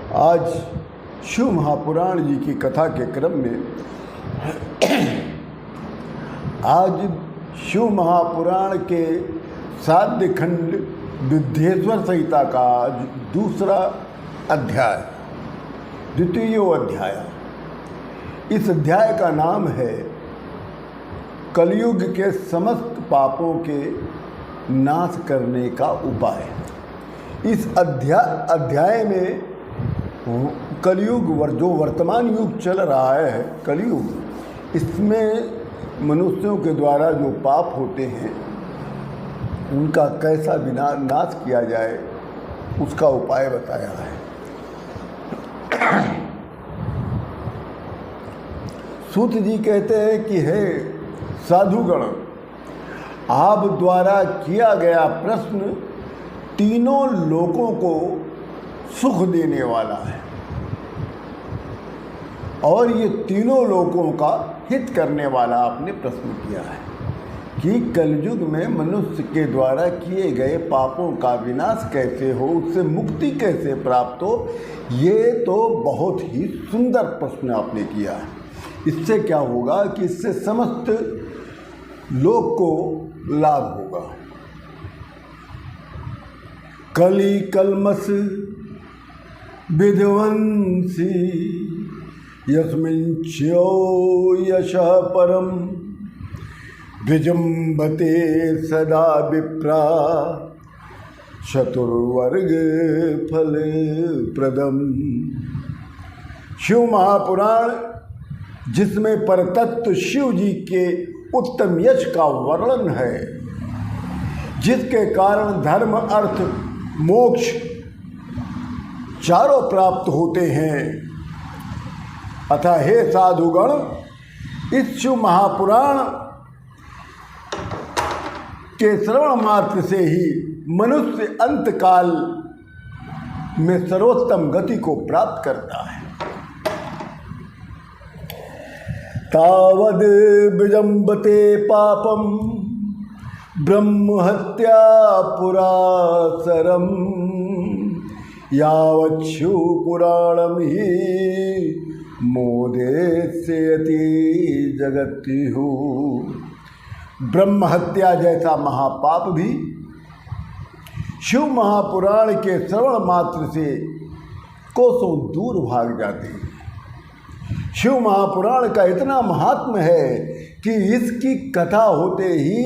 आज शिव महापुराण जी की कथा के क्रम में आज शिव महापुराण के साध्य खंड विद्येश्वर संहिता का दूसरा अध्याय, द्वितीय अध्याय। इस अध्याय का नाम है कलयुग के समस्त पापों के नाश करने का उपाय। इस अध्याय में कलयुग जो वर्तमान युग चल रहा है कलयुग, इसमें मनुष्यों के द्वारा जो पाप होते हैं उनका कैसा नाश किया जाए उसका उपाय बताया है। सूत जी कहते हैं कि हे साधुगण, आप द्वारा किया गया प्रश्न तीनों लोकों को सुख देने वाला है और ये तीनों लोकों का हित करने वाला आपने प्रश्न किया है कि कलयुग में मनुष्य के द्वारा किए गए पापों का विनाश कैसे हो, उससे मुक्ति कैसे प्राप्त हो। ये तो बहुत ही सुंदर प्रश्न आपने किया है। इससे क्या होगा कि इससे समस्त लोक को लाभ होगा। कली कलमस विध्वंसी यस्मिंच्यो यशः परम विजंबते सदा विप्रा चतुर्वर्ग फल प्रदम। शिव महापुराण, जिसमें परतत्व शिव जी के उत्तम यश का वर्णन है, जिसके कारण धर्म अर्थ मोक्ष चारों प्राप्त होते हैं। अतः हे साधुगण, इस शिव महापुराण के श्रवण मात्र से ही मनुष्य अंतकाल में सर्वोत्तम गति को प्राप्त करता है। तावद विजंबते पापम ब्रह्म हत्या पुरासरम यावच्छु पुराणम ही मोदेस्यति जगत्युः। ब्रह्म हत्या जैसा महापाप भी शिव महापुराण के श्रवण मात्र से कोसों दूर भाग जाते हैं। शिव महापुराण का इतना महात्म्य है कि इसकी कथा होते ही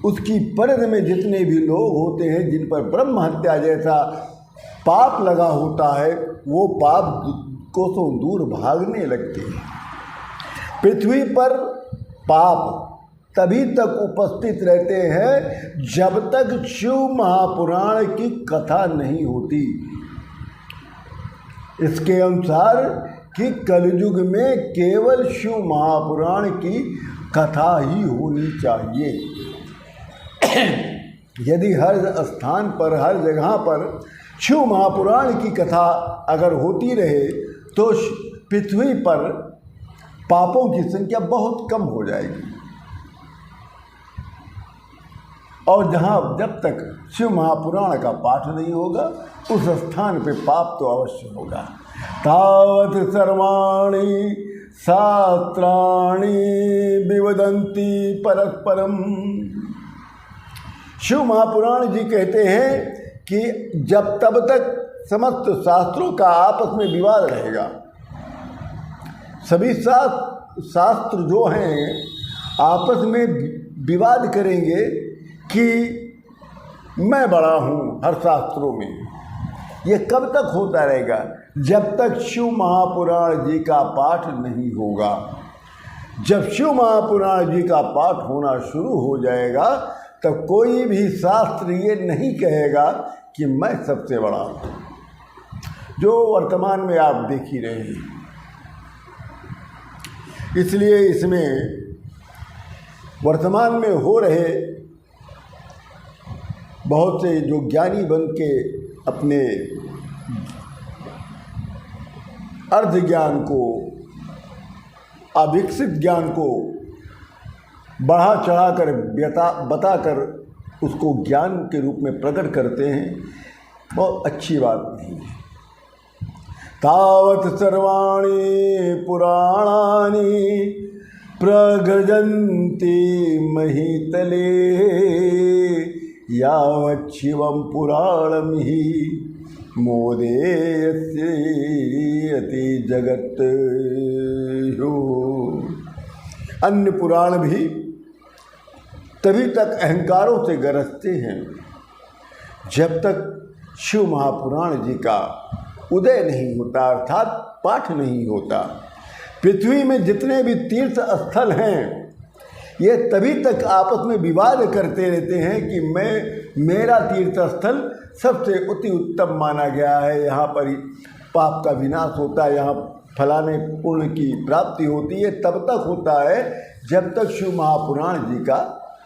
उसकी परिधि में जितने भी लोग होते हैं जिन पर ब्रह्म हत्या जैसा पाप लगा होता है, वो पाप कोसों दूर भागने लगते हैं। पृथ्वी पर पाप तभी तक उपस्थित रहते हैं जब तक शिव महापुराण की कथा नहीं होती। इसके अनुसार कि कलयुग में केवल शिव महापुराण की कथा ही होनी चाहिए। यदि हर स्थान पर, हर जगह पर शिव महापुराण की कथा अगर होती रहे तो पृथ्वी पर पापों की संख्या बहुत कम हो जाएगी। और जहाँ जब तक शिव महापुराण का पाठ नहीं होगा उस स्थान पे पाप तो अवश्य होगा। तावत सर्वाणि शास्त्राणि विवदन्ति परस्परम। शिव महापुराण जी कहते हैं कि जब तब तक समस्त शास्त्रों का आपस में विवाद रहेगा। सभी शास्त्र जो हैं आपस में विवाद करेंगे कि मैं बड़ा हूँ हर शास्त्रों में। ये कब तक होता रहेगा? जब तक शिव महापुराण जी का पाठ नहीं होगा। जब शिव महापुराण जी का पाठ होना शुरू हो जाएगा तब कोई भी शास्त्र ये नहीं कहेगा कि मैं सबसे बड़ा हूँ, जो वर्तमान में आप देख ही रहे हैं। इसलिए इसमें वर्तमान में हो रहे बहुत से जो ज्ञानी बन के अपने अर्ध ज्ञान को, अविकसित ज्ञान को बढ़ा चढ़ा कर बताकर उसको ज्ञान के रूप में प्रकट करते हैं, बहुत अच्छी बात नहीं है। तावत् सर्वाणि पुराणानि प्रगजन्ति महीतले यावत् शिवं पुराणमिहि मोदेयति जगत हो। अन्य पुराण भी तभी तक अहंकारों से गरजते हैं जब तक शिव महापुराण जी का उदय नहीं होता, अर्थात पाठ नहीं होता। पृथ्वी में जितने भी तीर्थ स्थल हैं ये तभी तक आपस में विवाद करते रहते हैं कि मेरा तीर्थ स्थल सबसे अति उत्तम माना गया है, यहाँ पर पाप का विनाश होता है, यहाँ फलाने पुण्य की प्राप्ति होती है। तब तक होता है जब तक शिव महापुराण जी का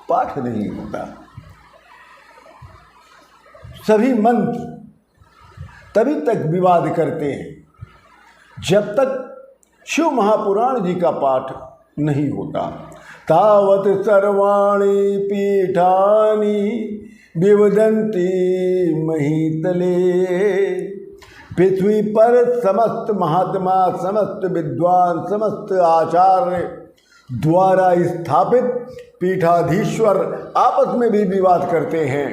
पाठ नहीं होता। सभी मंत्र तभी तक विवाद करते हैं जब तक शिव महापुराण जी का पाठ नहीं होता। तावत् सर्वाणि पीठानि विवदन्ति महीतले। पृथ्वी पर समस्त महात्मा, समस्त विद्वान, समस्त आचार्य द्वारा स्थापित पीठाधीश्वर आपस में भी विवाद करते हैं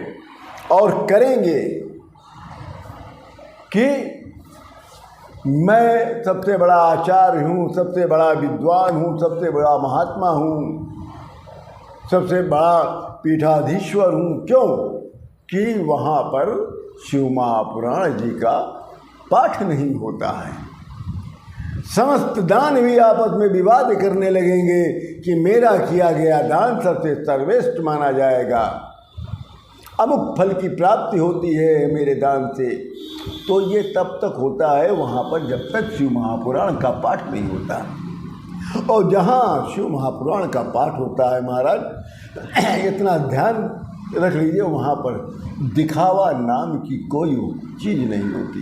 और करेंगे कि मैं सबसे बड़ा आचार्य हूँ, सबसे बड़ा विद्वान हूँ, सबसे बड़ा महात्मा हूँ, सबसे बड़ा पीठाधीश्वर हूँ। क्यों? कि वहाँ पर शिव महापुराण जी का पाठ नहीं होता है। समस्त दान भी आपस में विवाद करने लगेंगे कि मेरा किया गया दान सबसे सर्वश्रेष्ठ माना जाएगा, अमुक फल की प्राप्ति होती है मेरे दान से। तो ये तब तक होता है वहाँ पर जब तक शिव महापुराण का पाठ नहीं होता। और जहाँ शिव महापुराण का पाठ होता है महाराज, इतना ध्यान रख लीजिए, वहाँ पर दिखावा नाम की कोई चीज़ नहीं होती।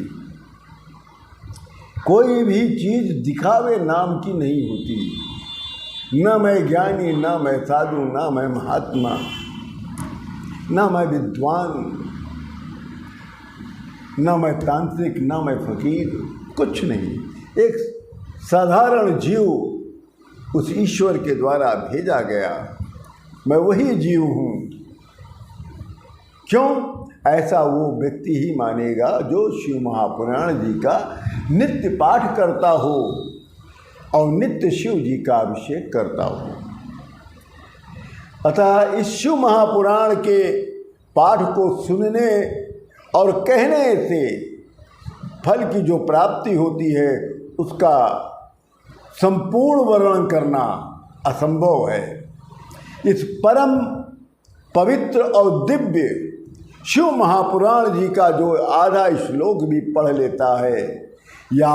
कोई भी चीज़ दिखावे नाम की नहीं होती। न मैं ज्ञानी, न मैं साधु, न मैं महात्मा, न मैं विद्वान, न मैं तांत्रिक, न मैं फकीर, कुछ नहीं। एक साधारण जीव उस ईश्वर के द्वारा भेजा गया, मैं वही जीव हूँ। क्यों? ऐसा वो व्यक्ति ही मानेगा जो शिव महापुराण जी का नित्य पाठ करता हो और नित्य शिव जी का अभिषेक करता हो। अतः इस शिव महापुराण के पाठ को सुनने और कहने से फल की जो प्राप्ति होती है उसका संपूर्ण वर्णन करना असंभव है। इस परम पवित्र और दिव्य शिव महापुराण जी का जो आधा श्लोक भी पढ़ लेता है या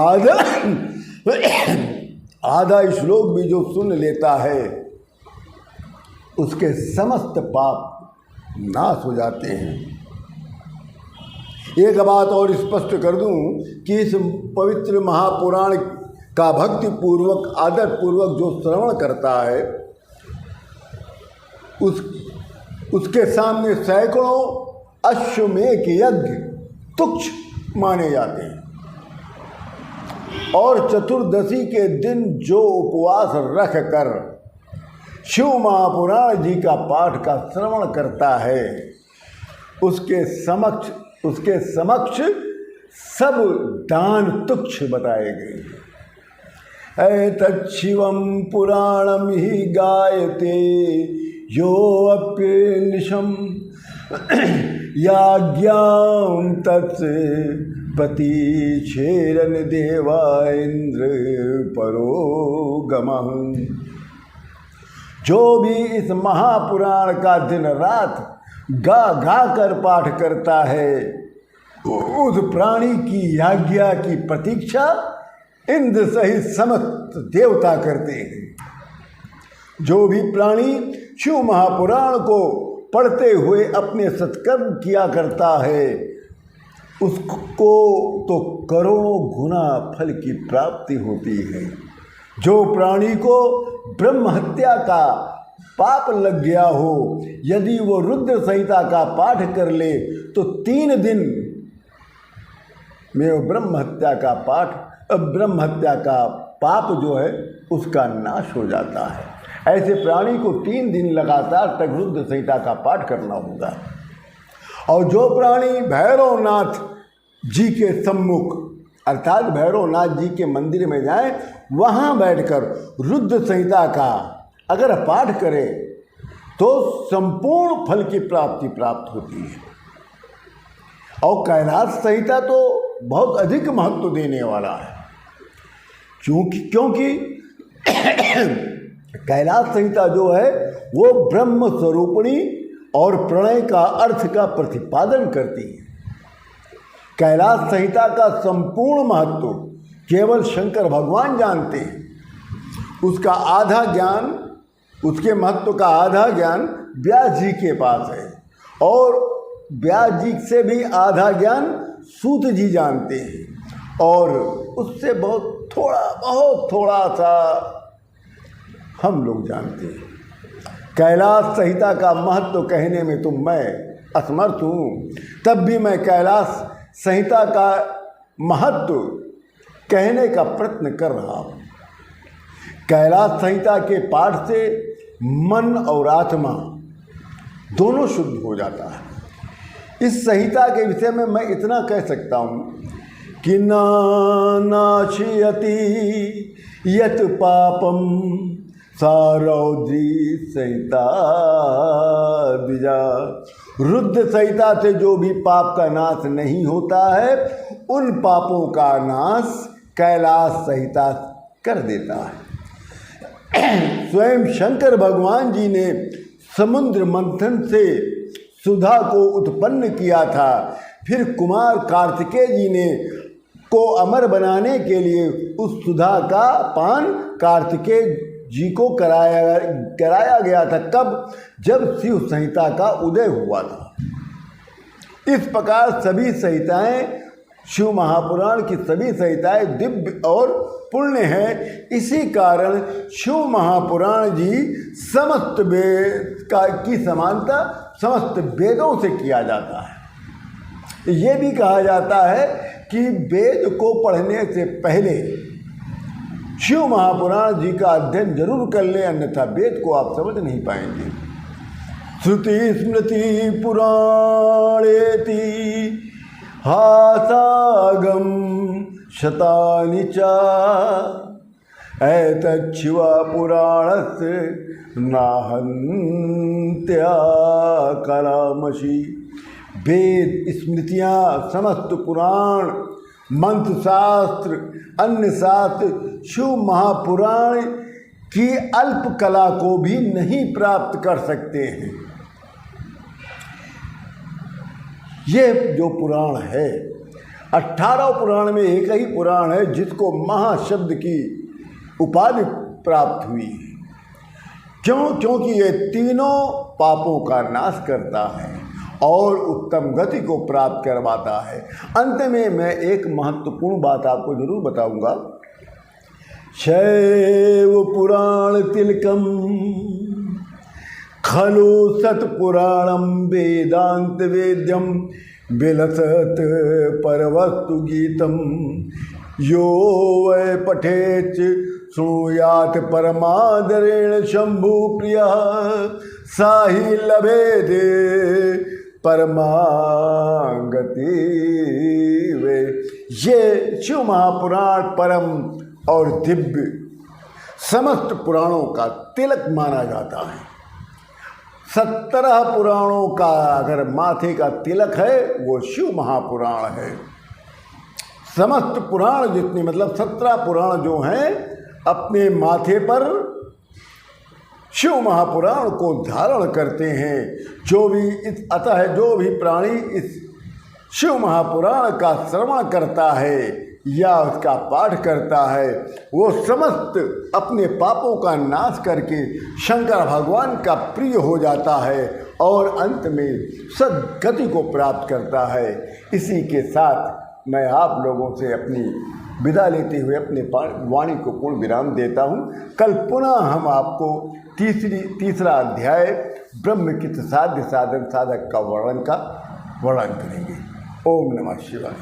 आधा श्लोक भी जो सुन लेता है, उसके समस्त पाप नाश हो जाते हैं। एक बात और स्पष्ट कर दूं कि इस पवित्र महापुराण का भक्ति पूर्वक, आदर पूर्वक जो श्रवण करता है, उसके सामने सैकड़ों अश्वमेध यज्ञ तुच्छ माने जाते हैं। और चतुर्दशी के दिन जो उपवास रख कर शिव महापुराण जी का पाठ का श्रवण करता है, उसके समक्ष सब दान तुच्छ बताए गए। एतच्छिवं पुराणम ही गायते यो अप्यनिशम याज्ञां तत् प्रतिक्षेरन देवा इंद्र परोगमः। जो भी इस महापुराण का दिन रात गा कर पाठ करता है, उस प्राणी की आज्ञा की प्रतीक्षा इंद्र सहित समस्त देवता करते हैं। जो भी प्राणी शिव महापुराण को पढ़ते हुए अपने सत्कर्म किया करता है, उसको तो करोड़ों गुना फल की प्राप्ति होती है। जो प्राणी को ब्रह्म हत्या का पाप लग गया हो, यदि वो रुद्र संहिता का पाठ कर ले तो 3 दिन में वो ब्रह्म हत्या का पाप ब्रह्म हत्या का पाप जो है उसका नाश हो जाता है। ऐसे प्राणी को 3 दिन लगातार तक रुद्र संहिता का पाठ करना होगा। और जो प्राणी भैरवनाथ जी के सम्मुख अर्थात भैरवनाथ जी के मंदिर में जाए, वहाँ बैठकर रुद्र संहिता का अगर पाठ करे तो संपूर्ण फल की प्राप्ति प्राप्त होती है। और कैलाश संहिता तो बहुत अधिक महत्व देने वाला है, क्योंकि कैलाश संहिता जो है वो ब्रह्म स्वरूपिणी और प्रणय का अर्थ का प्रतिपादन करती है। कैलाश संहिता का संपूर्ण महत्व केवल शंकर भगवान जानते हैं। उसका आधा ज्ञान, उसके महत्व का आधा ज्ञान व्यास जी के पास है, और व्यास जी से भी आधा ज्ञान सूत जी जानते हैं, और उससे बहुत थोड़ा सा हम लोग जानते हैं। कैलाश संहिता का महत्व कहने में तो मैं असमर्थ हूँ, तब भी मैं कैलाश संहिता का महत्व कहने का प्रयत्न कर रहा हूँ। कैलाश संहिता के पाठ से मन और आत्मा दोनों शुद्ध हो जाता है। इस संहिता के विषय में मैं इतना कह सकता हूँ कि नाशयति यत पापम सारौद्री संहिता द्विजा। रुद्र संहिता से जो भी पाप का नाश नहीं होता है, उन पापों का नाश कैलाश संहिता कर देता है। स्वयं शंकर भगवान जी ने समुद्र मंथन से सुधा को उत्पन्न किया था। फिर कुमार कार्तिकेय जी ने को अमर बनाने के लिए उस सुधा का पान कार्तिकेय जी को कराया गया था। कब? जब शिव संहिता का उदय हुआ था। इस प्रकार सभी संहिताएं, शिव महापुराण की सभी संहिताएं दिव्य और पुण्य हैं। इसी कारण शिव महापुराण जी समस्त वेद की समानता समस्त वेदों से किया जाता है। ये भी कहा जाता है कि वेद को पढ़ने से पहले शिव महापुराण जी का अध्ययन जरूर कर लें, अन्यथा वेद को आप समझ नहीं पाएंगे। श्रुति स्मृति पुराणेति हासागम शतानि च एतच्छिव पुराणस्य नाहन्त्या कलामषि। वेद स्मृतियाँ, समस्त पुराण, मंत्र शास्त्र, अन्य शास्त्र शिव महापुराण की अल्प कला को भी नहीं प्राप्त कर सकते हैं। ये जो पुराण है, 18 पुराण में एक ही पुराण है जिसको महाशब्द की उपाधि प्राप्त हुई है। क्यों? क्योंकि ये तीनों पापों का नाश करता है और उत्तम गति को प्राप्त करवाता है। अंत में मैं एक महत्वपूर्ण बात आपको जरूर बताऊंगा। शैव पुराण तिलकम खलु सत्पुराणम वेदांत वेद्यम विलसत परवस्तु गीतम यो वै पठेच श्रूयात परमादरेण शंभु प्रिय साहि लभेदे परमागति वे। ये शिव महापुराण परम और दिव्य समस्त पुराणों का तिलक माना जाता है। 17 पुराणों का अगर माथे का तिलक है वो शिव महापुराण है। समस्त पुराण जितने मतलब 17 पुराण जो हैं अपने माथे पर शिव महापुराण को धारण करते हैं। अतः जो भी प्राणी इस शिव महापुराण का श्रवण करता है या उसका पाठ करता है, वो समस्त अपने पापों का नाश करके शंकर भगवान का प्रिय हो जाता है और अंत में सद्गति को प्राप्त करता है। इसी के साथ मैं आप लोगों से अपनी विदा लेते हुए अपने वाणी को पूर्ण विराम देता हूँ। कल पुनः हम आपको तीसरा अध्याय ब्रह्मकित साध्य साधन साधक का वर्णन करेंगे। ओम नमः शिवाय।